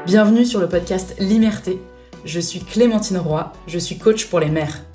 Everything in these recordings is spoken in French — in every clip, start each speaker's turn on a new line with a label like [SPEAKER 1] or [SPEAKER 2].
[SPEAKER 1] Bienvenue sur le podcast Limerté. Je suis Clémentine Roy, je suis coach pour les mères.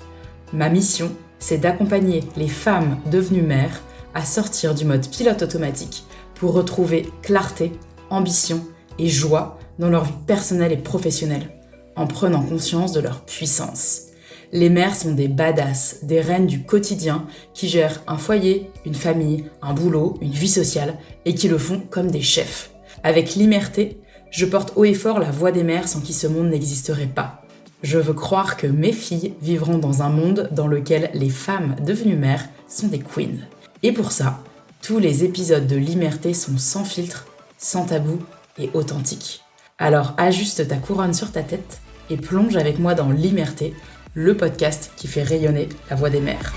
[SPEAKER 1] Ma mission, c'est d'accompagner les femmes devenues mères à sortir du mode pilote automatique pour retrouver clarté, ambition et joie dans leur vie personnelle et professionnelle, en prenant conscience de leur puissance. Les mères sont des badass, des reines du quotidien qui gèrent un foyer, une famille, un boulot, une vie sociale et qui le font comme des chefs. Avec Limerté, je porte haut et fort la voix des mères sans qui ce monde n'existerait pas. Je veux croire que mes filles vivront dans un monde dans lequel les femmes devenues mères sont des queens. Et pour ça, tous les épisodes de Limerté sont sans filtre, sans tabou et authentiques. Alors ajuste ta couronne sur ta tête et plonge avec moi dans Limerté, le podcast qui fait rayonner la voix des mères.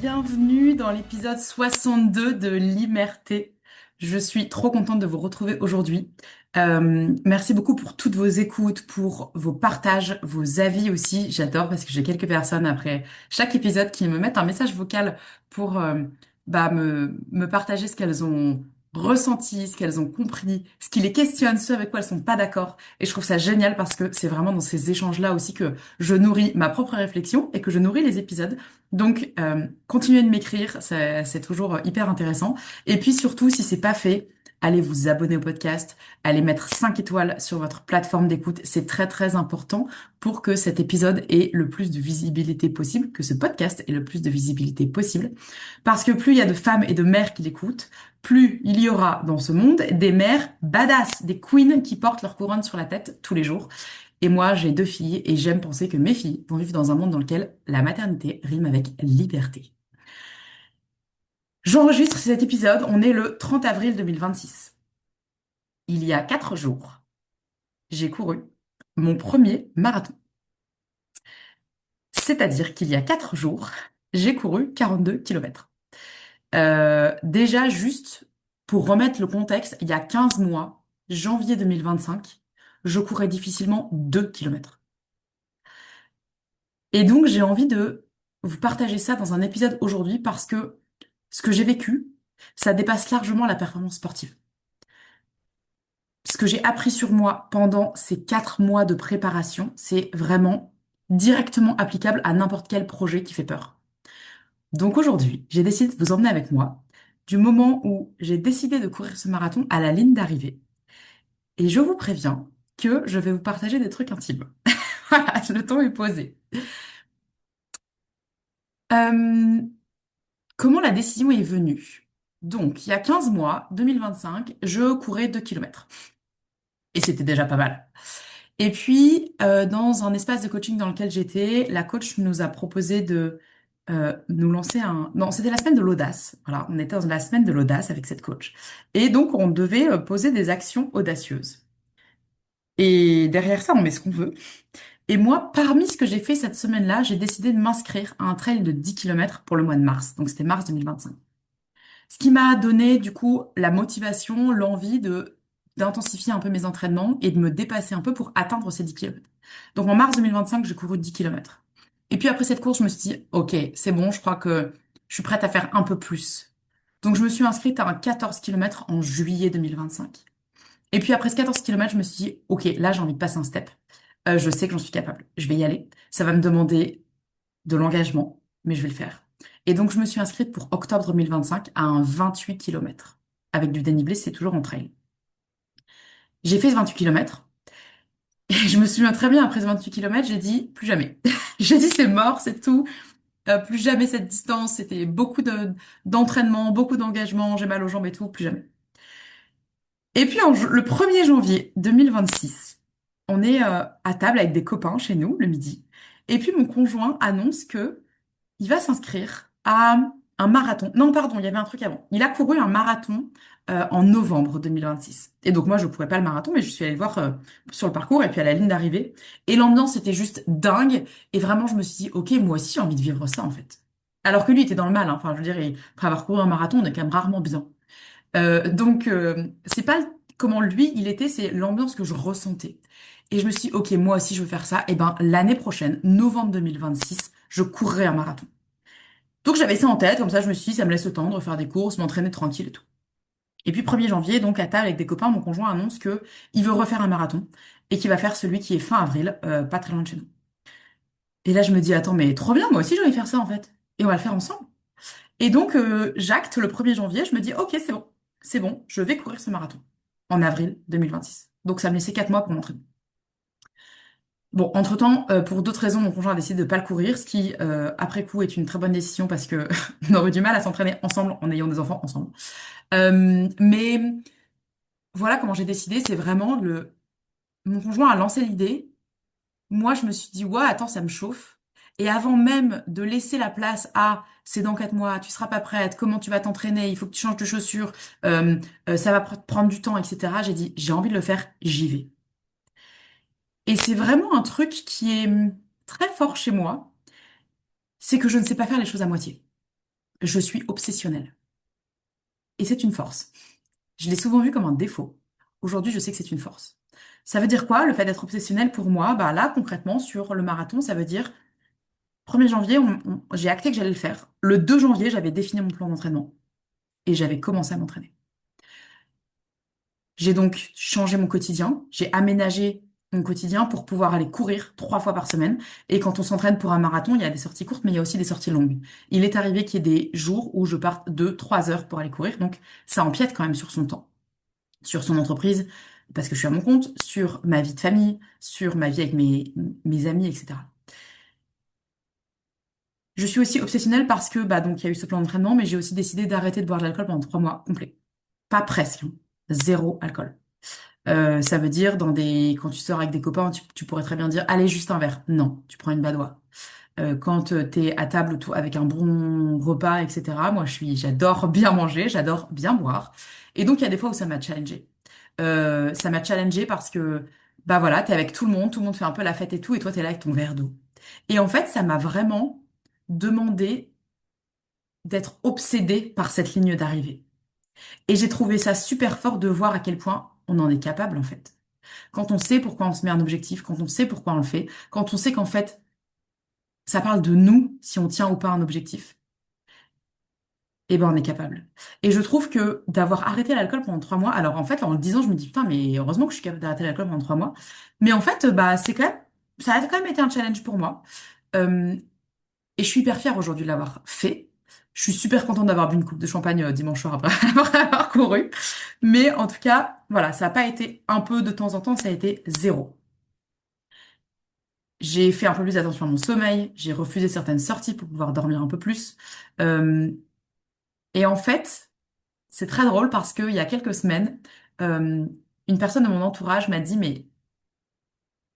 [SPEAKER 1] Bienvenue dans l'épisode 62 de Limerté. Je suis trop contente de vous retrouver aujourd'hui. Merci beaucoup pour toutes vos écoutes, pour vos partages, vos avis aussi. J'adore parce que j'ai quelques personnes après chaque épisode qui me mettent un message vocal pour me partager ce qu'elles ont ressenti, ce qu'elles ont compris, ce qui les questionne, ce avec quoi elles sont pas d'accord. Et je trouve ça génial parce que c'est vraiment dans ces échanges-là aussi que je nourris ma propre réflexion et que je nourris les épisodes. Donc, continuez de m'écrire, c'est toujours hyper intéressant. Et puis surtout, si c'est pas fait, allez vous abonner au podcast, allez mettre 5 étoiles sur votre plateforme d'écoute. C'est très très important pour que cet épisode ait le plus de visibilité possible, que ce podcast ait le plus de visibilité possible. Parce que plus il y a de femmes et de mères qui l'écoutent, plus il y aura dans ce monde des mères badass, des queens qui portent leur couronne sur la tête tous les jours. Et moi, j'ai 2 filles et j'aime penser que mes filles vont vivre dans un monde dans lequel la maternité rime avec liberté. J'enregistre cet épisode, on est le 30 avril 2026. Il y a 4 jours, j'ai couru mon premier marathon. C'est-à-dire qu'il y a 4 jours, j'ai couru 42 km. Déjà, juste pour remettre le contexte, il y a 15 mois, janvier 2025, je courais difficilement 2 km. Et donc, j'ai envie de vous partager ça dans un épisode aujourd'hui parce que ce que j'ai vécu, ça dépasse largement la performance sportive. Ce que j'ai appris sur moi pendant ces 4 mois de préparation, c'est vraiment directement applicable à n'importe quel projet qui fait peur. Donc aujourd'hui, j'ai décidé de vous emmener avec moi du moment où j'ai décidé de courir ce marathon à la ligne d'arrivée. Et je vous préviens que je vais vous partager des trucs intimes. Voilà, le ton est posé. Euh, Comment la décision est venue? Donc, il y a 15 mois, 2025, je courais 2 km. Et c'était déjà pas mal. Et puis, dans un espace de coaching dans lequel j'étais, la coach nous a proposé de nous lancer un... Non, c'était la semaine de l'audace. Voilà, on était dans la semaine de l'audace avec cette coach. Et donc, on devait poser des actions audacieuses. Et derrière ça, on met ce qu'on veut. Et moi, parmi ce que j'ai fait cette semaine-là, j'ai décidé de m'inscrire à un trail de 10 km pour le mois de mars. Donc, c'était mars 2025. Ce qui m'a donné du coup la motivation, l'envie de d'intensifier un peu mes entraînements et de me dépasser un peu pour atteindre ces 10 km. Donc en mars 2025, j'ai couru 10 km. Et puis après cette course, je me suis dit, OK, c'est bon, je crois que je suis prête à faire un peu plus. Donc je me suis inscrite à un 14 km en juillet 2025. Et puis après ce 14 km, je me suis dit, OK, là j'ai envie de passer un step. Je sais que j'en suis capable. Je vais y aller. Ça va me demander de l'engagement, mais je vais le faire. Et donc, je me suis inscrite pour octobre 2025 à un 28 km. Avec du dénivelé, c'est toujours en trail. J'ai fait ce 28 km. Et je me souviens très bien, après ce 28 km, j'ai dit plus jamais. J'ai dit c'est mort, c'est tout. Plus jamais cette distance. C'était d'entraînement, beaucoup d'engagement, j'ai mal aux jambes et tout, plus jamais. Et puis, le 1er janvier 2026, on est à table avec des copains chez nous, le midi. Et puis, mon conjoint annonce que il va s'inscrire à un marathon. Non, pardon, il y avait un truc avant. Il a couru un marathon en novembre 2026. Et donc moi, je ne courais pas le marathon, mais je suis allée le voir sur le parcours et puis à la ligne d'arrivée. Et l'ambiance était juste dingue. Et vraiment, je me suis dit, OK, moi aussi, j'ai envie de vivre ça, en fait. Alors que lui était dans le mal, hein. Enfin, je veux dire, après avoir couru un marathon, on est quand même rarement bien. C'est pas comment lui, il était, c'est l'ambiance que je ressentais. Et je me suis dit, OK, moi aussi, je veux faire ça. Et ben, l'année prochaine, novembre 2026, je courrai un marathon. Donc j'avais ça en tête, comme ça je me suis dit, ça me laisse le temps de faire des courses, m'entraîner tranquille et tout. Et puis 1er janvier, donc à table avec des copains, mon conjoint annonce que il veut refaire un marathon et qu'il va faire celui qui est fin avril, pas très loin de chez nous. Et là, je me dis, attends, mais trop bien, moi aussi j'ai envie de faire ça en fait. Et on va le faire ensemble. Et donc, j'acte le 1er janvier, je me dis, ok, c'est bon, je vais courir ce marathon en avril 2026. Donc ça me laissait 4 mois pour m'entraîner. Bon, entre-temps, pour d'autres raisons, mon conjoint a décidé de ne pas le courir, ce qui, après coup, est une très bonne décision parce que on aurait du mal à s'entraîner ensemble en ayant des enfants ensemble. Mais voilà comment j'ai décidé, c'est vraiment le... Mon conjoint a lancé l'idée, moi je me suis dit, ouais, attends, ça me chauffe. Et avant même de laisser la place à, c'est dans 4 mois, tu seras pas prête, comment tu vas t'entraîner, il faut que tu changes de chaussures, ça va prendre du temps, etc. J'ai dit, j'ai envie de le faire, j'y vais. Et c'est vraiment un truc qui est très fort chez moi, c'est que je ne sais pas faire les choses à moitié. Je suis obsessionnelle. Et c'est une force. Je l'ai souvent vu comme un défaut. Aujourd'hui, je sais que c'est une force. Ça veut dire quoi, le fait d'être obsessionnel pour moi? Bah là, concrètement, sur le marathon, ça veut dire 1er janvier, j'ai acté que j'allais le faire. Le 2 janvier, j'avais défini mon plan d'entraînement et j'avais commencé à m'entraîner. J'ai donc changé mon quotidien, j'ai aménagé mon quotidien pour pouvoir aller courir 3 fois par semaine. Et quand on s'entraîne pour un marathon, il y a des sorties courtes, mais il y a aussi des sorties longues. Il est arrivé qu'il y ait des jours où je parte 2, 3 heures pour aller courir, donc ça empiète quand même sur son temps, sur son entreprise, parce que je suis à mon compte, sur ma vie de famille, sur ma vie avec mes amis, etc. Je suis aussi obsessionnelle parce que bah donc il y a eu ce plan d'entraînement, mais j'ai aussi décidé d'arrêter de boire de l'alcool pendant 3 mois complets. Pas presque, hein. Zéro alcool. Ça veut dire quand tu sors avec des copains, tu pourrais très bien dire, allez, juste un verre. Non, tu prends une badoie. Quand t'es à table avec un bon repas, etc. Moi, j'adore bien manger, j'adore bien boire. Et donc, il y a des fois où ça m'a challengée. Ça m'a challengée parce que, bah voilà, t'es avec tout le monde fait un peu la fête et tout, et toi, t'es là avec ton verre d'eau. Et en fait, ça m'a vraiment demandé d'être obsédée par cette ligne d'arrivée. Et j'ai trouvé ça super fort de voir à quel point on en est capable, en fait. Quand on sait pourquoi on se met un objectif, quand on sait pourquoi on le fait, quand on sait qu'en fait, ça parle de nous si on tient ou pas un objectif, eh ben on est capable. Et je trouve que d'avoir arrêté l'alcool pendant 3 mois, alors en fait, en le disant, je me dis, putain, mais heureusement que je suis capable d'arrêter l'alcool pendant 3 mois. Mais en fait, bah, ça a quand même été un challenge pour moi. Euh, et je suis hyper fière aujourd'hui de l'avoir fait. Je suis super contente d'avoir bu une coupe de champagne dimanche soir après, après avoir couru. Mais en tout cas, voilà, ça n'a pas été un peu de temps en temps, ça a été zéro. J'ai fait un peu plus attention à mon sommeil, j'ai refusé certaines sorties pour pouvoir dormir un peu plus. Euh, et en fait, c'est très drôle parce qu'il y a quelques semaines, euh, une personne de mon entourage m'a dit, mais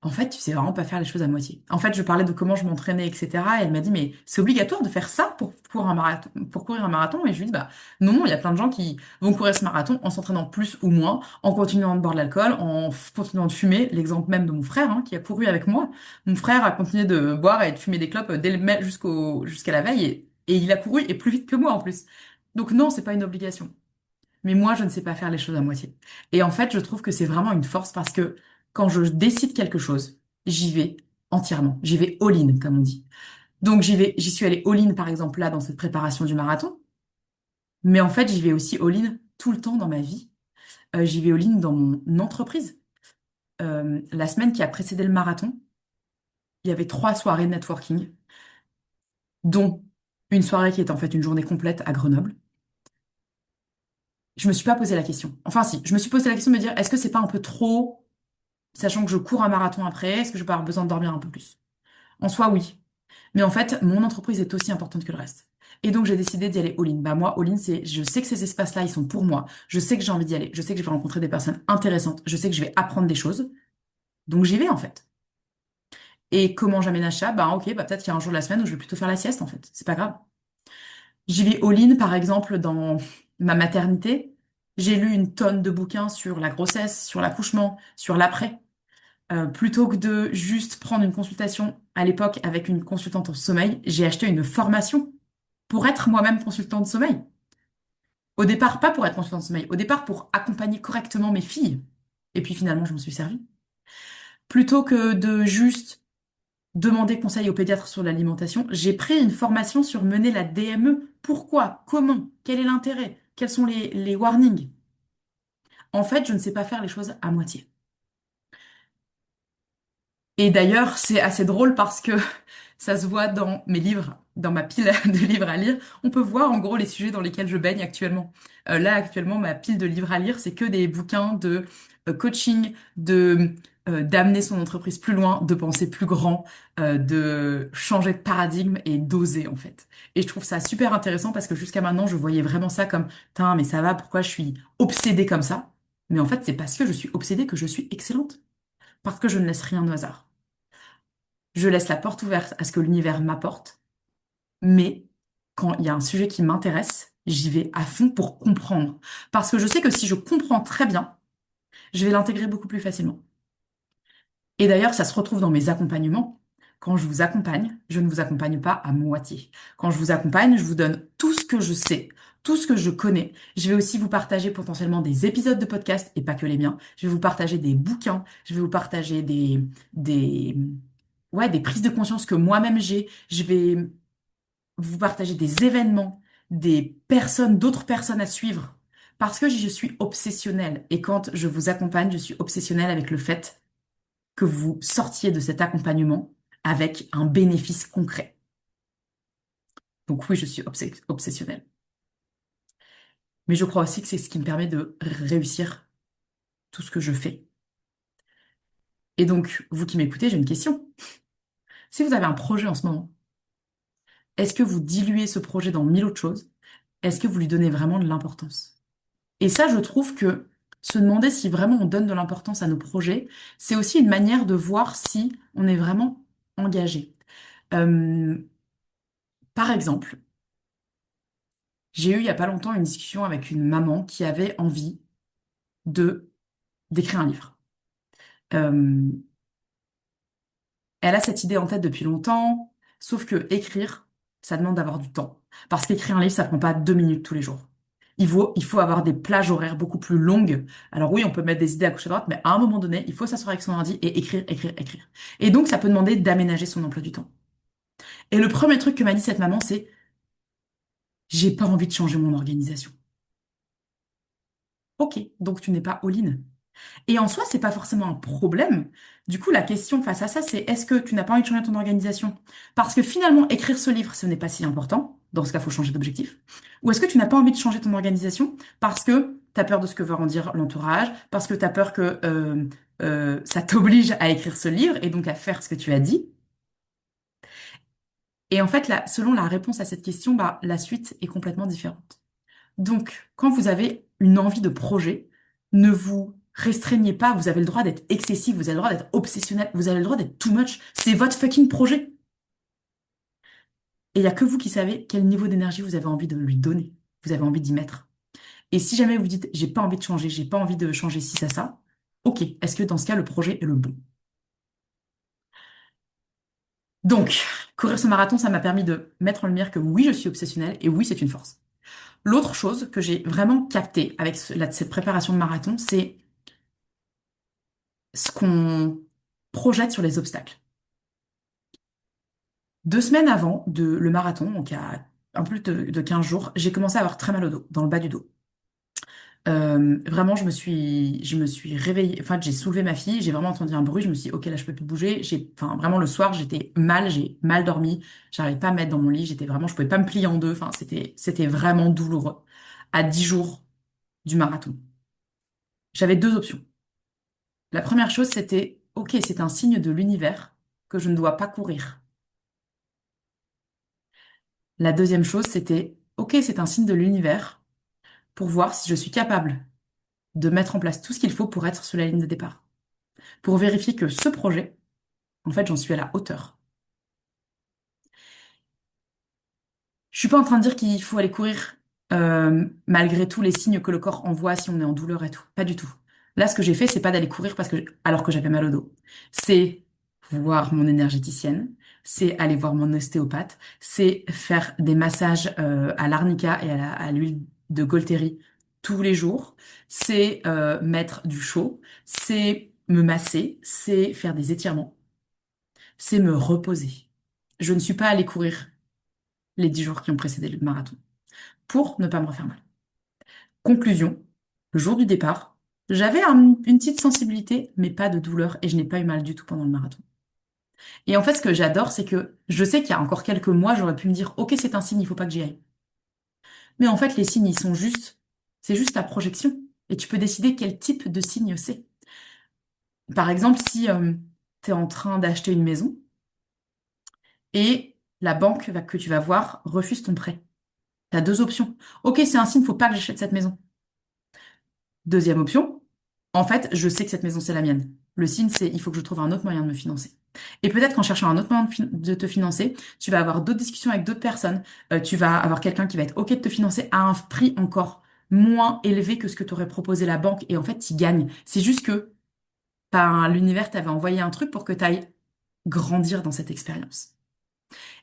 [SPEAKER 1] en fait, tu sais vraiment pas faire les choses à moitié. En fait, je parlais de comment je m'entraînais, etc. Et elle m'a dit, mais c'est obligatoire de faire ça pour un marathon, pour courir un marathon. Et je lui dis, bah non, non, il y a plein de gens qui vont courir ce marathon en s'entraînant plus ou moins, en continuant de boire de l'alcool, continuant de fumer. L'exemple même de mon frère, hein, qui a couru avec moi. Mon frère a continué de boire et de fumer des clopes jusqu'à la veille. Et il a couru et plus vite que moi en plus. Donc non, c'est pas une obligation. Mais moi, je ne sais pas faire les choses à moitié. Et en fait, je trouve que c'est vraiment une force parce que quand je décide quelque chose, j'y vais entièrement. J'y vais all-in, comme on dit. Donc j'y suis allée all-in, par exemple, là, dans cette préparation du marathon. Mais en fait, j'y vais aussi all-in tout le temps dans ma vie. J'y vais all-in dans mon entreprise. La semaine qui a précédé le marathon, il y avait 3 soirées de networking, dont une soirée qui est en fait une journée complète à Grenoble. Je me suis pas posé la question. Enfin, si, je me suis posé la question de me dire, est-ce que c'est pas un peu trop sachant que je cours un marathon après, est-ce que je vais avoir besoin de dormir un peu plus? En soi, oui. Mais en fait, mon entreprise est aussi importante que le reste. Et donc, j'ai décidé d'y aller all-in. Bah, moi, all-in, je sais que ces espaces-là, ils sont pour moi. Je sais que j'ai envie d'y aller. Je sais que je vais rencontrer des personnes intéressantes. Je sais que je vais apprendre des choses. Donc, j'y vais, en fait. Et comment j'aménage ça? Bah, ok, bah, peut-être qu'il y a un jour de la semaine où je vais plutôt faire la sieste, en fait. C'est pas grave. J'y vais all-in, par exemple, dans ma maternité. J'ai lu une tonne de bouquins sur la grossesse, sur l'accouchement, sur l'après. Plutôt que de juste prendre une consultation à l'époque avec une consultante en sommeil, j'ai acheté une formation pour être moi-même consultante de sommeil. Au départ, pas pour être consultante de sommeil, au départ pour accompagner correctement mes filles. Et puis finalement, je m'en suis servie. Plutôt que de juste demander conseil au pédiatre sur l'alimentation, j'ai pris une formation sur mener la DME. Pourquoi? Comment? Quel est l'intérêt? Quels sont les warnings? En fait, je ne sais pas faire les choses à moitié. Et d'ailleurs, c'est assez drôle parce que ça se voit dans mes livres, dans ma pile de livres à lire. On peut voir en gros les sujets dans lesquels je baigne actuellement. Là, actuellement, ma pile de livres à lire, c'est que des bouquins de coaching, de d'amener son entreprise plus loin, de penser plus grand, de changer de paradigme et d'oser en fait. Et je trouve ça super intéressant parce que jusqu'à maintenant, je voyais vraiment ça comme, putain, mais ça va, pourquoi je suis obsédée comme ça? Mais en fait, c'est parce que je suis obsédée que je suis excellente, parce que je ne laisse rien au hasard. Je laisse la porte ouverte à ce que l'univers m'apporte, mais quand il y a un sujet qui m'intéresse, j'y vais à fond pour comprendre. Parce que je sais que si je comprends très bien, je vais l'intégrer beaucoup plus facilement. Et d'ailleurs, ça se retrouve dans mes accompagnements. Quand je vous accompagne, je ne vous accompagne pas à moitié. Quand je vous accompagne, je vous donne tout ce que je sais, tout ce que je connais. Je vais aussi vous partager potentiellement des épisodes de podcast et pas que les miens. Je vais vous partager des bouquins, je vais vous partager des prises de conscience que moi-même j'ai. Je vais vous partager des événements, des personnes, d'autres personnes à suivre. Parce que je suis obsessionnelle. Et quand je vous accompagne, je suis obsessionnelle avec le fait que vous sortiez de cet accompagnement avec un bénéfice concret. Donc oui, je suis obsessionnelle. Mais je crois aussi que c'est ce qui me permet de réussir tout ce que je fais. Et donc, vous qui m'écoutez, j'ai une question. Si vous avez un projet en ce moment, est-ce que vous diluez ce projet dans mille autres choses? Est-ce que vous lui donnez vraiment de l'importance? Et ça, je trouve que se demander si vraiment on donne de l'importance à nos projets, c'est aussi une manière de voir si on est vraiment engagé. Euh, Par exemple, j'ai eu il y a pas longtemps une discussion avec une maman qui avait envie de d'écrire un livre. Euh, Elle a cette idée en tête depuis longtemps, sauf que écrire, ça demande d'avoir du temps. Parce qu'écrire un livre, ça prend pas 2 minutes tous les jours. Il faut avoir des plages horaires beaucoup plus longues. Alors oui, on peut mettre des idées à gauche à droite, mais à un moment donné, il faut s'asseoir avec son ordi et écrire, écrire, écrire. Et donc, ça peut demander d'aménager son emploi du temps. Et le premier truc que m'a dit cette maman, c'est, j'ai pas envie de changer mon organisation. Ok, donc tu n'es pas all-in. Et en soi, c'est pas forcément un problème. Du coup, la question face à ça, c'est est-ce que tu n'as pas envie de changer ton organisation? Parce que finalement, écrire ce livre, ce n'est pas si important. Dans ce cas, il faut changer d'objectif. Ou est-ce que tu n'as pas envie de changer ton organisation parce que tu as peur de ce que va en dire l'entourage, parce que tu as peur que ça t'oblige à écrire ce livre et donc à faire ce que tu as dit? Et en fait, selon la réponse à cette question, bah, la suite est complètement différente. Donc, quand vous avez une envie de projet, ne vous restreignez pas. Vous avez le droit d'être excessif, vous avez le droit d'être obsessionnel, vous avez le droit d'être too much. C'est votre fucking projet. Et il n'y a que vous qui savez quel niveau d'énergie vous avez envie de lui donner, vous avez envie d'y mettre. Et si jamais vous dites, j'ai pas envie de changer, j'ai pas envie de changer ci, ça, ok, est-ce que dans ce cas, le projet est le bon? Donc, courir ce marathon, ça m'a permis de mettre en lumière que oui, je suis obsessionnelle et oui, c'est une force. L'autre chose que j'ai vraiment capté avec cette préparation de marathon, c'est ce qu'on projette sur les obstacles. 2 semaines avant le marathon, donc il y a un peu de 15 jours, j'ai commencé à avoir très mal au dos, dans le bas du dos. Vraiment, je me suis réveillée, enfin, j'ai soulevé ma fille, j'ai vraiment entendu un bruit, je me suis dit, ok, là, je peux plus bouger. Enfin, vraiment, le soir, j'étais mal, j'ai mal dormi, j'arrivais pas à me mettre dans mon lit, je pouvais pas me plier en deux, enfin, c'était vraiment douloureux. À 10 jours du marathon. J'avais deux options. La première chose, c'était, ok, c'est un signe de l'univers que je ne dois pas courir. La deuxième chose, c'était, ok, c'est un signe de l'univers pour voir si je suis capable de mettre en place tout ce qu'il faut pour être sur la ligne de départ. Pour vérifier que ce projet, en fait, j'en suis à la hauteur. Je suis pas en train de dire qu'il faut aller courir malgré tous les signes que le corps envoie si on est en douleur et tout. Pas du tout. Là, ce que j'ai fait, c'est pas d'aller courir alors que j'avais mal au dos. C'est voir mon énergéticienne, c'est aller voir mon ostéopathe, c'est faire des massages à l'arnica et à l'huile de Golteri tous les jours, c'est mettre du chaud, c'est me masser, c'est faire des étirements, c'est me reposer. Je ne suis pas allée courir les 10 jours qui ont précédé le marathon pour ne pas me refaire mal. Conclusion, le jour du départ, J'avais une petite sensibilité, mais pas de douleur, et je n'ai pas eu mal du tout pendant le marathon. Et en fait, ce que j'adore, c'est que je sais qu'il y a encore quelques mois, j'aurais pu me dire, OK, c'est un signe, il faut pas que j'y aille. Mais en fait, les signes, ils sont juste, c'est juste ta projection. Et tu peux décider quel type de signe c'est. Par exemple, si tu es en train d'acheter une maison et la banque que tu vas voir refuse ton prêt. Tu as deux options. OK, c'est un signe, faut pas que j'achète cette maison. Deuxième option, en fait, je sais que cette maison, c'est la mienne. Le signe, c'est il faut que je trouve un autre moyen de me financer. Et peut-être qu'en cherchant un autre moyen de te financer, tu vas avoir d'autres discussions avec d'autres personnes. Tu vas avoir quelqu'un qui va être OK de te financer à un prix encore moins élevé que ce que t'aurait proposé la banque. Et en fait, tu gagnes. C'est juste que ben, l'univers t'avait envoyé un truc pour que tu ailles grandir dans cette expérience.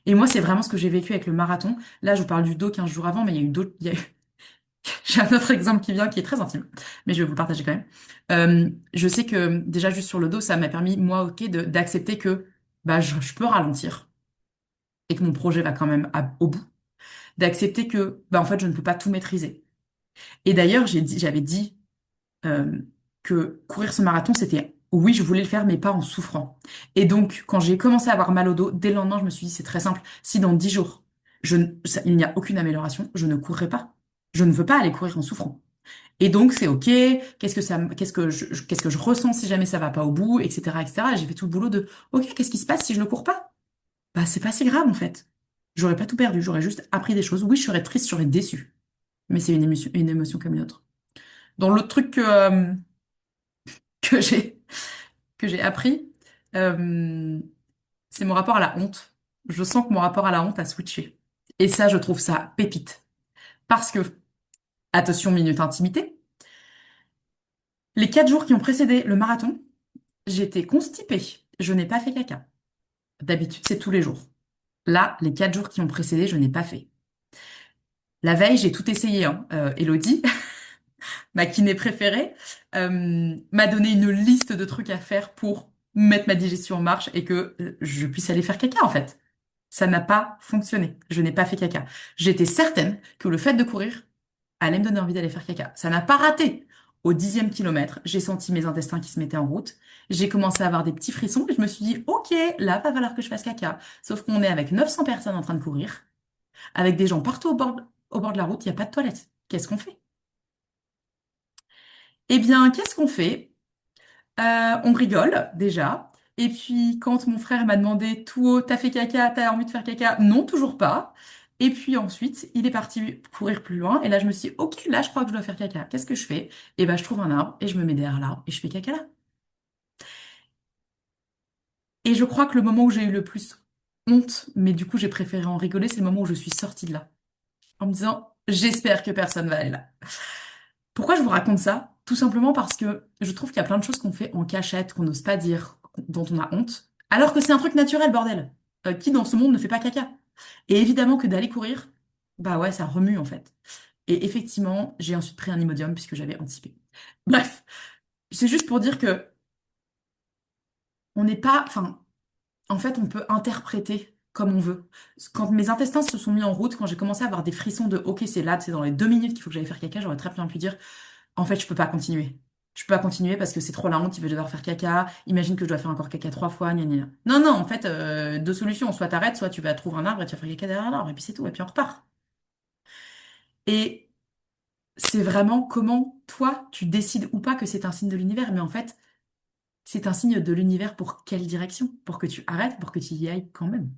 [SPEAKER 1] Et moi, c'est vraiment ce que j'ai vécu avec le marathon. Là, je vous parle du dos 15 jours avant, mais il y a eu d'autres. J'ai un autre exemple qui vient qui est très intime, mais je vais vous le partager quand même. Je sais que déjà juste sur le dos, ça m'a permis, moi, ok, d'accepter que bah, je peux ralentir et que mon projet va quand même au bout. D'accepter que bah, en fait, je ne peux pas tout maîtriser. Et d'ailleurs, j'avais dit euh, que courir ce marathon, c'était oui, je voulais le faire, mais pas en souffrant. Et donc, quand j'ai commencé à avoir mal au dos, dès le lendemain, je me suis dit, c'est très simple. Si dans 10 jours, il n'y a aucune amélioration, je ne courrai pas. Je ne veux pas aller courir en souffrant. Et donc, c'est OK, qu'est-ce que je ressens si jamais ça va pas au bout, etc., etc. Et j'ai fait tout le boulot de, OK, qu'est-ce qui se passe si je le cours pas? Bah, c'est pas si grave, en fait. J'aurais pas tout perdu, j'aurais juste appris des choses. Oui, je serais triste, je serais déçue. Mais c'est une émotion comme une autre. Dans l'autre truc que j'ai, que j'ai appris, euh, c'est mon rapport à la honte. Je sens que mon rapport à la honte a switché. Et ça, je trouve ça pépite. Parce que, attention, minute intimité, les 4 jours qui ont précédé le marathon, j'étais constipée. Je n'ai pas fait caca. D'habitude, c'est tous les jours. Là, les 4 jours qui ont précédé, je n'ai pas fait. La veille, j'ai tout essayé, hein. Elodie, ma kiné préférée, m'a donné une liste de trucs à faire pour mettre ma digestion en marche et que je puisse aller faire caca, en fait. Ça n'a pas fonctionné. Je n'ai pas fait caca. J'étais certaine que le fait de courir allait me donner envie d'aller faire caca. Ça n'a pas raté. Au 10e kilomètre, j'ai senti mes intestins qui se mettaient en route. J'ai commencé à avoir des petits frissons et je me suis dit, OK, là, va falloir que je fasse caca. Sauf qu'on est avec 900 personnes en train de courir, avec des gens partout au bord de la route, il n'y a pas de toilette. Qu'est-ce qu'on fait? Eh bien, qu'est-ce qu'on fait? On rigole déjà. Et puis quand mon frère m'a demandé tout haut, t'as fait caca, t'as envie de faire caca? Non, toujours pas. Et puis ensuite, il est parti courir plus loin. Et là, je me suis dit, ok, là, je crois que je dois faire caca. Qu'est-ce que je fais? Et ben, je trouve un arbre et je me mets derrière l'arbre et je fais caca là. Et je crois que le moment où j'ai eu le plus honte, mais du coup, j'ai préféré en rigoler, c'est le moment où je suis sortie de là. En me disant, j'espère que personne va aller là. Pourquoi je vous raconte ça? Tout simplement parce que je trouve qu'il y a plein de choses qu'on fait en cachette, qu'on n'ose pas dire, dont on a honte, alors que c'est un truc naturel, bordel. Qui dans ce monde ne fait pas caca? Et évidemment que d'aller courir, bah ouais, ça remue en fait. Et effectivement, j'ai ensuite pris un Imodium puisque j'avais anticipé. Bref, c'est juste pour dire que on n'est pas, enfin, en fait, on peut interpréter comme on veut. Quand mes intestins se sont mis en route, quand j'ai commencé à avoir des frissons de OK, c'est là, c'est dans les 2 minutes qu'il faut que j'aille faire caca, j'aurais très bien pu dire en fait, je peux pas continuer. Je peux pas continuer parce que c'est trop la honte, il va devoir faire caca. Imagine que je dois faire encore caca 3 fois, gna gna gna. Non, non, en fait, deux solutions. Soit t'arrêtes, soit tu vas trouver un arbre et tu vas faire caca derrière l'arbre, et puis c'est tout, et puis on repart. Et c'est vraiment comment toi, tu décides ou pas que c'est un signe de l'univers, mais en fait, c'est un signe de l'univers pour quelle direction? Pour que tu arrêtes, pour que tu y ailles quand même.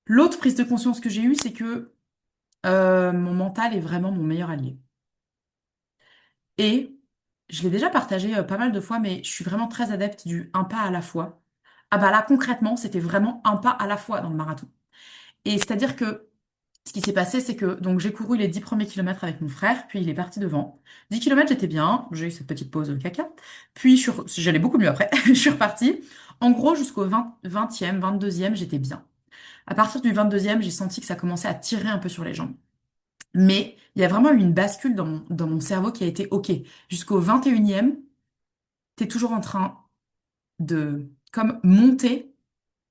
[SPEAKER 1] L'autre prise de conscience que j'ai eue, c'est que mon mental est vraiment mon meilleur allié. Et je l'ai déjà partagé pas mal de fois, mais je suis vraiment très adepte du un pas à la fois. Ah bah là, concrètement, c'était vraiment un pas à la fois dans le marathon. Et c'est-à-dire que ce qui s'est passé, c'est que donc j'ai couru les 10 premiers kilomètres avec mon frère, puis il est parti devant. 10 kilomètres, j'étais bien, j'ai eu cette petite pause caca. Puis j'allais beaucoup mieux après, je suis repartie. En gros, jusqu'au 20e, 22e, j'étais bien. À partir du 22e, j'ai senti que ça commençait à tirer un peu sur les jambes. Mais il y a vraiment eu une bascule dans mon cerveau qui a été OK. Jusqu'au 21e, tu es toujours en train de comme monter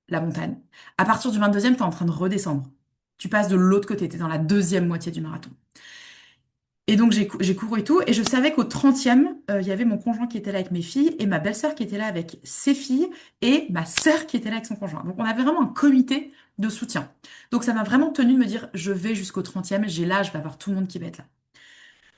[SPEAKER 1] la montagne. À partir du 22e, tu es en train de redescendre. Tu passes de l'autre côté, tu es dans la deuxième moitié du marathon. Et donc j'ai couru et tout, et je savais qu'au 30e, il y avait mon conjoint qui était là avec mes filles, et ma belle-sœur qui était là avec ses filles, et ma sœur qui était là avec son conjoint. Donc on avait vraiment un comité de soutien. Donc ça m'a vraiment tenu de me dire, je vais jusqu'au 30e, j'ai là, je vais avoir tout le monde qui va être là.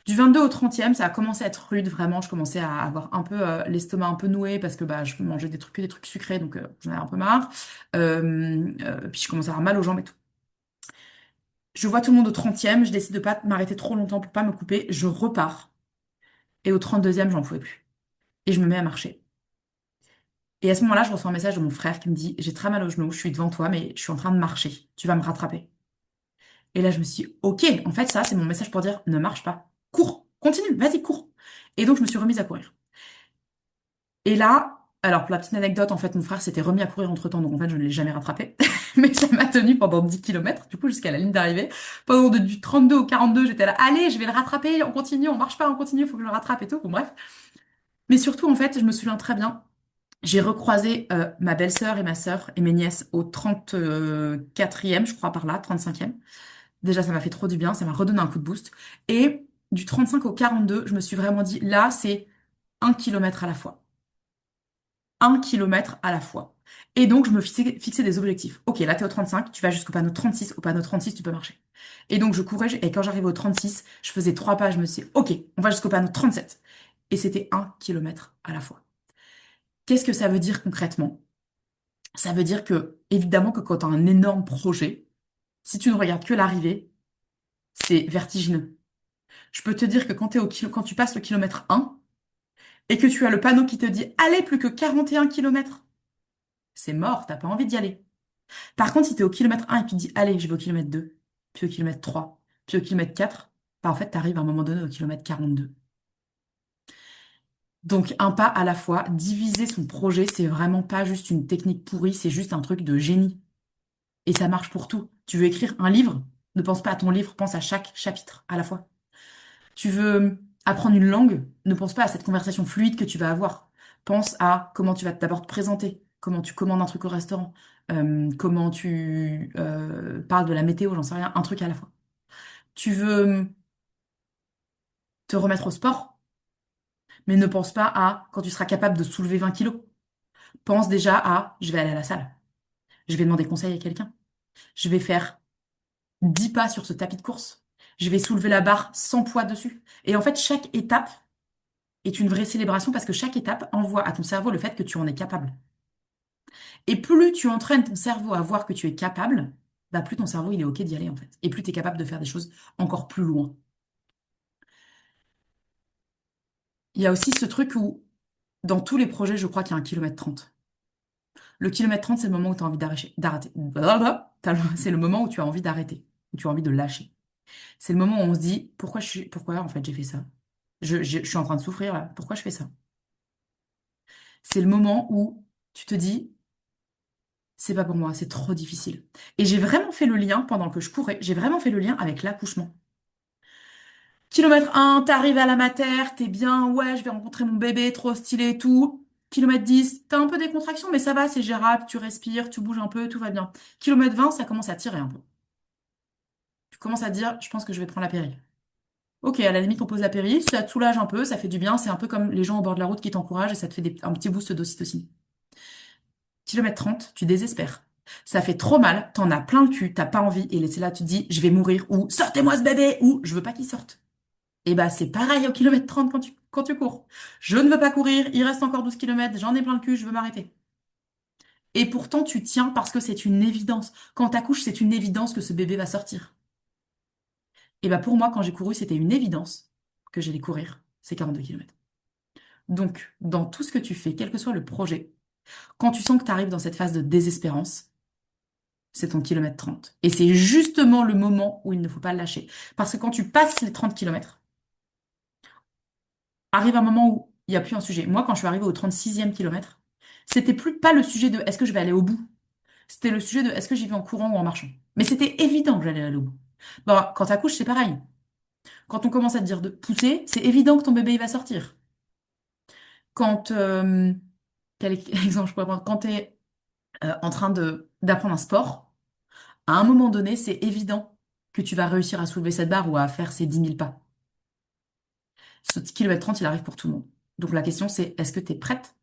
[SPEAKER 1] Du 22 au 30e, ça a commencé à être rude, vraiment. Je commençais à avoir un peu l'estomac un peu noué parce que bah, je mangeais que des trucs sucrés, donc j'en avais un peu marre. Puis je commençais à avoir mal aux jambes et tout. Je vois tout le monde au 30e, je décide de pas m'arrêter trop longtemps pour pas me couper, je repars. Et au 32e, j'en pouvais plus. Et je me mets à marcher. Et à ce moment-là, je reçois un message de mon frère qui me dit, j'ai très mal au genou, je suis devant toi, mais je suis en train de marcher. Tu vas me rattraper. Et là, je me suis dit, ok, en fait, ça, c'est mon message pour dire, ne marche pas. Cours, continue, vas-y, cours. Et donc, je me suis remise à courir. Et là, alors pour la petite anecdote, en fait, mon frère s'était remis à courir entre-temps, donc en fait, je ne l'ai jamais rattrapé. Mais ça m'a tenu pendant 10 kilomètres, du coup, jusqu'à la ligne d'arrivée. Du 32 au 42, j'étais là, allez, je vais le rattraper, on continue, on marche pas, on continue, il faut que je le rattrape et tout. Bon, bref. Mais surtout, en fait, je me souviens très bien, j'ai recroisé ma belle-sœur et ma sœur et mes nièces au 34e, je crois, par là, 35e. Déjà, ça m'a fait trop du bien, ça m'a redonné un coup de boost. Et du 35 au 42, je me suis vraiment dit, là, c'est 1 kilomètre à la fois. 1 kilomètre à la fois. Et donc, je me fixais des objectifs. Ok, là, t'es au 35, tu vas jusqu'au panneau 36. Au panneau 36, tu peux marcher. Et donc, je courais, et quand j'arrivais au 36, je faisais 3 pas, je me suis dit, ok, on va jusqu'au panneau 37. Et c'était 1 kilomètre à la fois. Qu'est-ce que ça veut dire concrètement? Ça veut dire que, évidemment, que quand tu as un énorme projet, si tu ne regardes que l'arrivée, c'est vertigineux. Je peux te dire que quand tu passes le kilomètre 1 et que tu as le panneau qui te dit, allez, plus que 41 kilomètres, c'est mort, t'as pas envie d'y aller. Par contre, si tu es au kilomètre 1 et que tu te dis, allez, je vais au kilomètre 2, puis au kilomètre 3, puis au kilomètre 4, bah en fait, tu arrives à un moment donné au kilomètre 42. Donc, un pas à la fois, diviser son projet, c'est vraiment pas juste une technique pourrie, c'est juste un truc de génie. Et ça marche pour tout. Tu veux écrire un livre? Ne pense pas à ton livre, pense à chaque chapitre à la fois. Tu veux apprendre une langue? Ne pense pas à cette conversation fluide que tu vas avoir. Pense à comment tu vas d'abord te présenter, comment tu commandes un truc au restaurant, comment tu parles de la météo, j'en sais rien, un truc à la fois. Tu veux te remettre au sport, mais ne pense pas à quand tu seras capable de soulever 20 kilos. Pense déjà à je vais aller à la salle, je vais demander conseil à quelqu'un, je vais faire 10 pas sur ce tapis de course, je vais soulever la barre sans poids dessus. Et en fait, chaque étape est une vraie célébration parce que chaque étape envoie à ton cerveau le fait que tu en es capable. Et plus tu entraînes ton cerveau à voir que tu es capable, bah plus ton cerveau il est OK d'y aller en fait. Et plus tu es capable de faire des choses encore plus loin. Il y a aussi ce truc où, dans tous les projets, je crois qu'il y a un kilomètre 30. Le kilomètre 30, c'est le moment où tu as envie d'arrêter. Blablabla. C'est le moment où tu as envie d'arrêter, où tu as envie de lâcher. C'est le moment où on se dit, pourquoi en fait j'ai fait ça? Je suis en train de souffrir là, pourquoi je fais ça? C'est le moment où tu te dis, c'est pas pour moi, c'est trop difficile. Et j'ai vraiment fait le lien pendant que je courais, j'ai vraiment fait le lien avec l'accouchement. Kilomètre 1, t'arrives à la mater, t'es bien, ouais, je vais rencontrer mon bébé, trop stylé et tout. Kilomètre 10, t'as un peu des contractions, mais ça va, c'est gérable, tu respires, tu bouges un peu, tout va bien. Kilomètre 20, ça commence à tirer un peu. Tu commences à te dire, je pense que je vais prendre la péri. Ok, à la limite, on pose la péri, ça te soulage un peu, ça fait du bien, c'est un peu comme les gens au bord de la route qui t'encouragent et ça te fait un petit boost d'ocytocine. Kilomètre 30, tu désespères. Ça fait trop mal, t'en as plein le cul, t'as pas envie, et c'est là, tu te dis, je vais mourir, ou sortez-moi ce bébé, ou je veux pas qu'il sorte. Et bah, c'est pareil au kilomètre 30 quand tu cours. Je ne veux pas courir, il reste encore 12 kilomètres, j'en ai plein le cul, je veux m'arrêter. Et pourtant, tu tiens parce que c'est une évidence. Quand t'accouches, c'est une évidence que ce bébé va sortir. Et bah, pour moi, quand j'ai couru, c'était une évidence que j'allais courir ces 42 kilomètres. Donc, dans tout ce que tu fais, quel que soit le projet, quand tu sens que tu arrives dans cette phase de désespérance, c'est ton kilomètre 30. Et c'est justement le moment où il ne faut pas le lâcher. Parce que quand tu passes les 30 kilomètres, arrive un moment où il n'y a plus un sujet. Moi, quand je suis arrivée au 36e kilomètre, c'était plus pas le sujet de est-ce que je vais aller au bout. C'était le sujet de est-ce que j'y vais en courant ou en marchant. Mais c'était évident que j'allais aller au bout. Bon, quand t'accouches, c'est pareil. Quand on commence à te dire de pousser, c'est évident que ton bébé il va sortir. Quand, quel exemple je pourrais prendre? Quand tu es en train d'apprendre un sport, à un moment donné, c'est évident que tu vas réussir à soulever cette barre ou à faire ces 10 000 pas. Ce kilomètre 30, il arrive pour tout le monde. Donc la question, c'est est-ce que tu es prête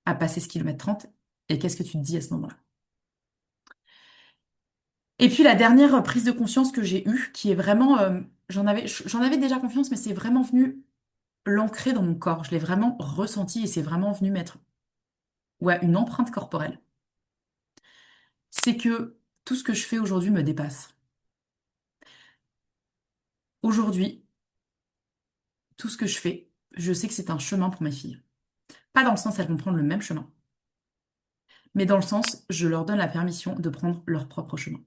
[SPEAKER 1] à passer ce kilomètre 30 et qu'est-ce que tu te dis à ce moment-là? Et puis la dernière prise de conscience que j'ai eue, qui est vraiment, j'en avais déjà confiance, mais c'est vraiment venu l'ancrer dans mon corps. Je l'ai vraiment ressenti et c'est vraiment venu mettre, ouais, une empreinte corporelle. C'est que tout ce que je fais aujourd'hui me dépasse. Aujourd'hui, tout ce que je fais, je sais que c'est un chemin pour mes filles. Pas dans le sens elles vont prendre le même chemin, mais dans le sens je leur donne la permission de prendre leur propre chemin.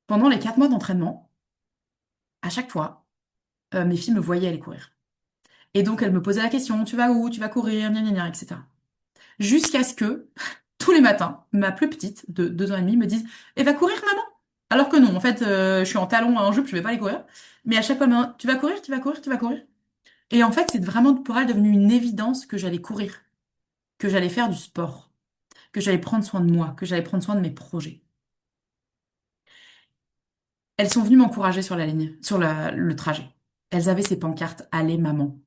[SPEAKER 1] Pendant les 4 mois d'entraînement, à chaque fois, mes filles me voyaient aller courir. Et donc elles me posaient la question, tu vas où? Tu vas courir? Gna gna gna, etc. Jusqu'à ce que, tous les matins, ma plus petite, de 2 ans et demi, me dise, et va courir, maman? Alors que non, en fait, je suis en talons, en jupe, je vais pas aller courir. Mais à chaque fois, maman, tu vas courir, tu vas courir, tu vas courir. Et en fait, c'est vraiment pour elle devenu une évidence que j'allais courir, que j'allais faire du sport, que j'allais prendre soin de moi, que j'allais prendre soin de mes projets. Elles sont venues m'encourager sur la ligne, sur le trajet. Elles avaient ces pancartes, allez, maman.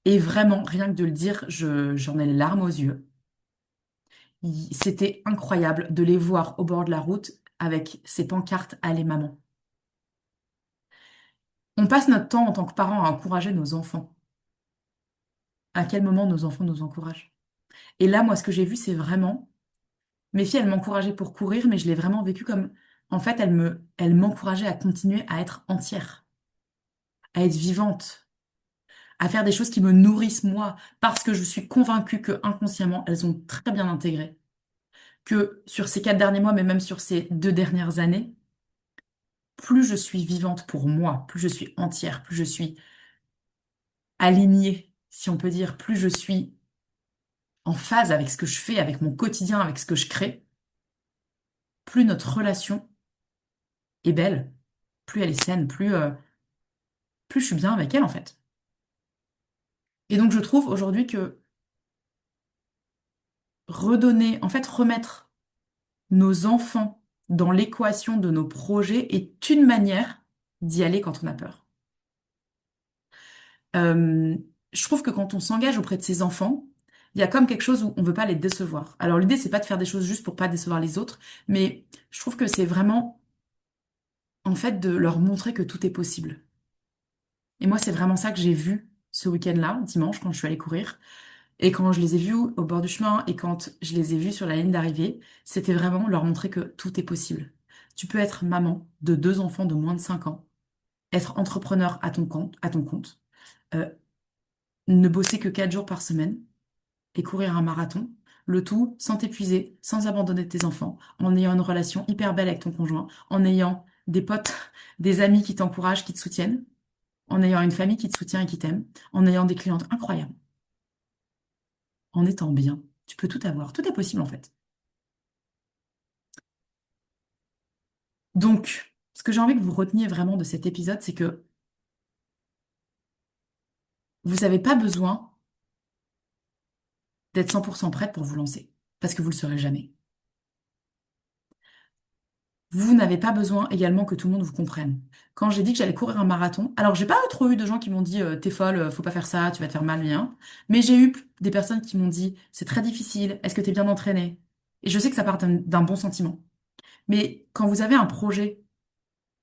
[SPEAKER 1] Et vraiment, rien que de le dire, j'en ai les larmes aux yeux. C'était incroyable de les voir au bord de la route avec ces pancartes allez, maman. On passe notre temps en tant que parents à encourager nos enfants. À quel moment nos enfants nous encouragent? Et là, moi, ce que j'ai vu, c'est vraiment mes filles, elles m'encourageaient pour courir, mais je l'ai vraiment vécu comme, en fait, elles m'encourageaient à continuer à être entière, à être vivante, à faire des choses qui me nourrissent moi, parce que je suis convaincue que inconsciemment, elles ont très bien intégré que sur ces 4 derniers mois, mais même sur ces 2 dernières années, plus je suis vivante pour moi, plus je suis entière, plus je suis alignée, si on peut dire, plus je suis en phase avec ce que je fais, avec mon quotidien, avec ce que je crée, plus notre relation est belle, plus elle est saine, plus je suis bien avec elle, en fait. Et donc, je trouve aujourd'hui que redonner, en fait, remettre nos enfants dans l'équation de nos projets est une manière d'y aller quand on a peur. Euh, je trouve que quand on s'engage auprès de ses enfants, il y a comme quelque chose où on ne veut pas les décevoir. Alors, l'idée, c'est pas de faire des choses juste pour pas décevoir les autres, mais je trouve que c'est vraiment, en fait, de leur montrer que tout est possible. Et moi, c'est vraiment ça que j'ai vu ce week-end-là, dimanche, quand je suis allée courir. Et quand je les ai vus au bord du chemin et quand je les ai vus sur la ligne d'arrivée, c'était vraiment leur montrer que tout est possible. Tu peux être maman de 2 enfants de moins de 5 ans, être entrepreneur à ton compte, euh, ne bosser que 4 jours par semaine et courir un marathon, le tout sans t'épuiser, sans abandonner tes enfants, en ayant une relation hyper belle avec ton conjoint, en ayant des potes, des amis qui t'encouragent, qui te soutiennent, en ayant une famille qui te soutient et qui t'aime, en ayant des clientes incroyables, en étant bien. Tu peux tout avoir. Tout est possible en fait. Donc, ce que j'ai envie que vous reteniez vraiment de cet épisode, c'est que vous n'avez pas besoin d'être 100% prête pour vous lancer, parce que vous ne le serez jamais. Vous n'avez pas besoin également que tout le monde vous comprenne. Quand j'ai dit que j'allais courir un marathon, alors j'ai pas trop eu de gens qui m'ont dit t'es folle, faut pas faire ça, tu vas te faire mal, rien. Mais j'ai eu des personnes qui m'ont dit c'est très difficile, est-ce que t'es bien entraîné? Et je sais que ça part d'un bon sentiment. Mais quand vous avez un projet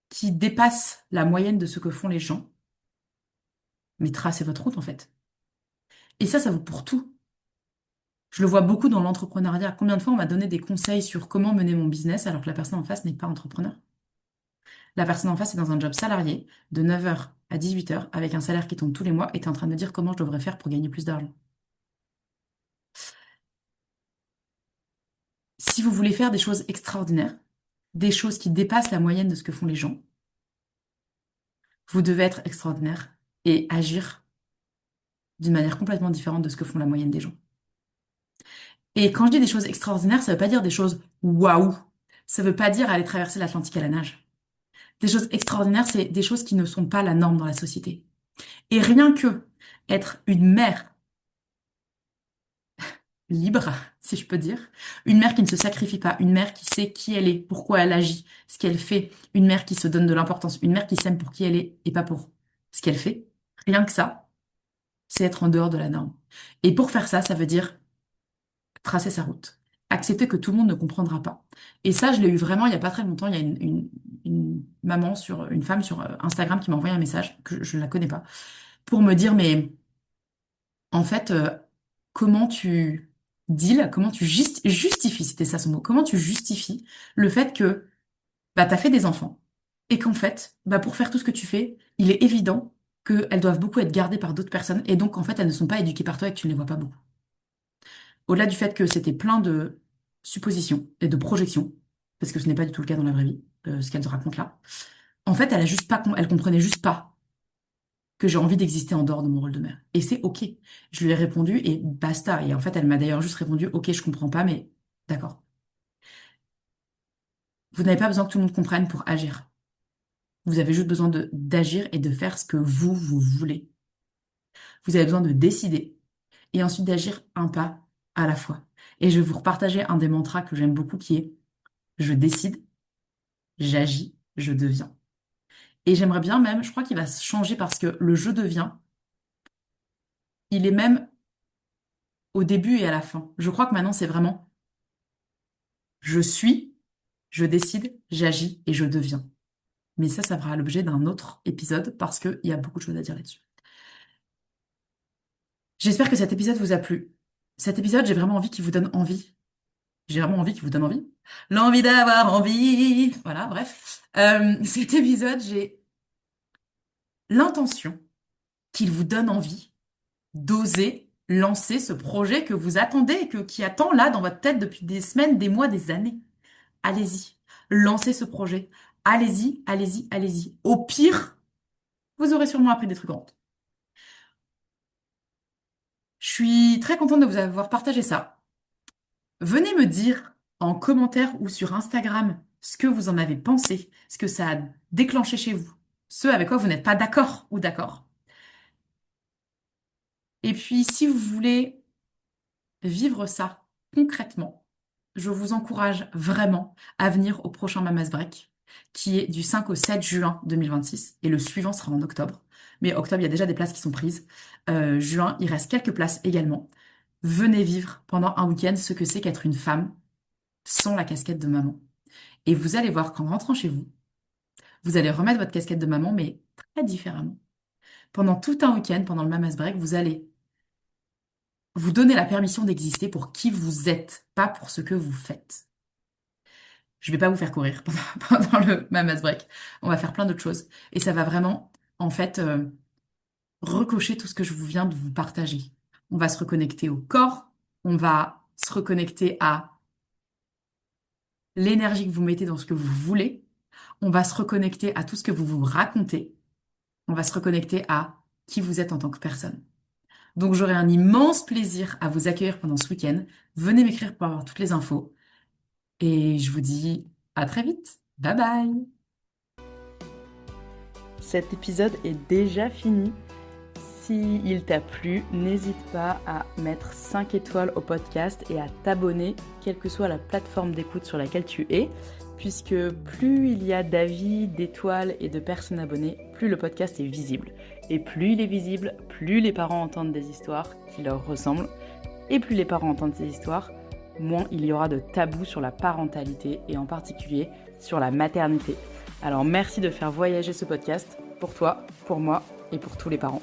[SPEAKER 1] qui dépasse la moyenne de ce que font les gens, mais tracez votre route en fait. Et ça vaut pour tout. Je le vois beaucoup dans l'entrepreneuriat. Combien de fois on m'a donné des conseils sur comment mener mon business alors que la personne en face n'est pas entrepreneur? La personne en face est dans un job salarié de 9 heures à 18 heures avec un salaire qui tombe tous les mois et est en train de me dire comment je devrais faire pour gagner plus d'argent. Si vous voulez faire des choses extraordinaires, des choses qui dépassent la moyenne de ce que font les gens, vous devez être extraordinaire et agir d'une manière complètement différente de ce que font la moyenne des gens. Et quand je dis des choses extraordinaires, ça veut pas dire des choses waouh. Ça veut pas dire aller traverser l'Atlantique à la nage. Des choses extraordinaires, c'est des choses qui ne sont pas la norme dans la société. Et rien que être libre, si je peux dire. Une mère qui ne se sacrifie pas, une mère qui sait qui elle est, pourquoi elle agit, ce qu'elle fait. Une mère qui se donne de l'importance, une mère qui s'aime pour qui elle est et pas pour ce qu'elle fait. Rien que ça, c'est être en dehors de la norme. Et pour faire ça, ça veut dire tracer sa route. Accepter que tout le monde ne comprendra pas. Et ça, je l'ai eu vraiment il n'y a pas très longtemps. Il y a une maman une femme sur Instagram qui m'a envoyé un message, que je ne la connais pas, pour me dire, mais en fait, comment tu deals, comment tu justifies, c'était ça son mot, comment tu justifies le fait que bah, tu as fait des enfants et qu'en fait, bah, pour faire tout ce que tu fais, il est évident qu'elles doivent beaucoup être gardées par d'autres personnes et donc en fait, elles ne sont pas éduquées par toi et que tu ne les vois pas beaucoup. Au-delà du fait que c'était plein de suppositions et de projections, parce que ce n'est pas du tout le cas dans la vraie vie, ce qu'elle te raconte là, en fait, elle comprenait juste pas que j'ai envie d'exister en dehors de mon rôle de mère. Et c'est OK. Je lui ai répondu et basta. Et en fait, elle m'a d'ailleurs juste répondu, OK, je comprends pas, mais d'accord. Vous n'avez pas besoin que tout le monde comprenne pour agir. Vous avez juste besoin d'agir et de faire ce que vous voulez. Vous avez besoin de décider et ensuite d'agir un pas à la fois. Et je vais vous repartager un des mantras que j'aime beaucoup qui est je décide, j'agis, je deviens. Et j'aimerais bien même, je crois qu'il va se changer parce que le je deviens, il est même au début et à la fin. Je crois que maintenant c'est vraiment je suis, je décide, j'agis et je deviens. Mais ça fera l'objet d'un autre épisode parce qu'il y a beaucoup de choses à dire là-dessus. J'espère que cet épisode vous a plu. Cet épisode, j'ai vraiment envie qu'il vous donne envie. J'ai vraiment envie qu'il vous donne envie. L'envie d'avoir envie. Voilà, bref. Cet épisode, j'ai l'intention qu'il vous donne envie d'oser lancer ce projet que vous attendez et qui attend là dans votre tête depuis des semaines, des mois, des années. Allez-y, lancez ce projet. Allez-y, allez-y, allez-y. Au pire, vous aurez sûrement appris des trucs grands. Je suis très contente de vous avoir partagé ça. Venez me dire en commentaire ou sur Instagram ce que vous en avez pensé, ce que ça a déclenché chez vous, ce avec quoi vous n'êtes pas d'accord ou d'accord. Et puis, si vous voulez vivre ça concrètement, je vous encourage vraiment à venir au prochain Mamas Break, qui est du 5 au 7 juin 2026, et le suivant sera en octobre. Mais octobre, il y a déjà des places qui sont prises. Juin, il reste quelques places également. Venez vivre pendant un week-end ce que c'est qu'être une femme sans la casquette de maman. Et vous allez voir qu'en rentrant chez vous, vous allez remettre votre casquette de maman, mais très différemment. Pendant tout un week-end, pendant le Mamas Break, vous allez vous donner la permission d'exister pour qui vous êtes, pas pour ce que vous faites. Je vais pas vous faire courir pendant le Mamas Break. On va faire plein d'autres choses. Et ça va vraiment, en fait, recocher tout ce que je vous viens de vous partager. On va se reconnecter au corps, on va se reconnecter à l'énergie que vous mettez dans ce que vous voulez, on va se reconnecter à tout ce que vous vous racontez, on va se reconnecter à qui vous êtes en tant que personne. Donc j'aurai un immense plaisir à vous accueillir pendant ce week-end. Venez m'écrire pour avoir toutes les infos. Et je vous dis à très vite. Bye bye.
[SPEAKER 2] Cet épisode est déjà fini. S'il t'a plu, n'hésite pas à mettre 5 étoiles au podcast et à t'abonner, quelle que soit la plateforme d'écoute sur laquelle tu es, puisque plus il y a d'avis, d'étoiles et de personnes abonnées, plus le podcast est visible. Et plus il est visible, plus les parents entendent des histoires qui leur ressemblent, et plus les parents entendent ces histoires, moins il y aura de tabous sur la parentalité et en particulier sur la maternité. Alors merci de faire voyager ce podcast pour toi, pour moi et pour tous les parents.